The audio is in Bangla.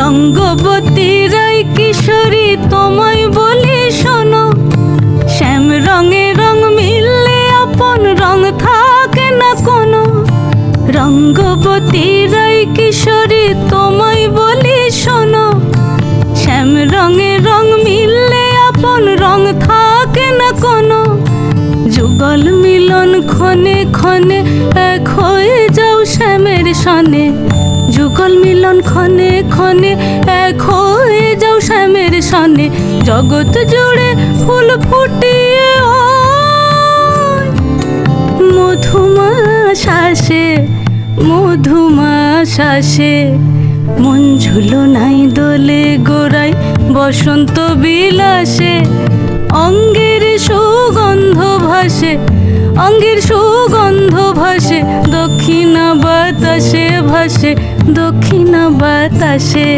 রঙ্গবতী রায় কিশোরী তোমায় বলি শোনো, শ্যাম রঙে রং মিললে আপন রং থাকে না কোনো। রঙ্গবতী রায় কিশোরী তোমায় বলি শোনো, শ্যাম রঙে রং মিললে আপন রং থাকে না কোনো। যুগল মিলন ক্ষণে ক্ষণে এক হয়ে যাও শ্যামের সনে, যুগল মিলন ক্ষণে ক্ষণে এক হয়ে যাও শ্যামের সনে। জগৎ জুড়ে ফুল ফুটিয়ে মধুমাস আসে, মধুমাস আসে। মন ঝুলো নাই দোলে গোড়ায় বসন্ত বিলাসে, অঙ্গের সুগন্ধ ভাসে, অঙ্গের সুগন্ধ ভাসে। দক্ষিণা বাতাসে ভাসে, দক্ষিণা বাতাসে।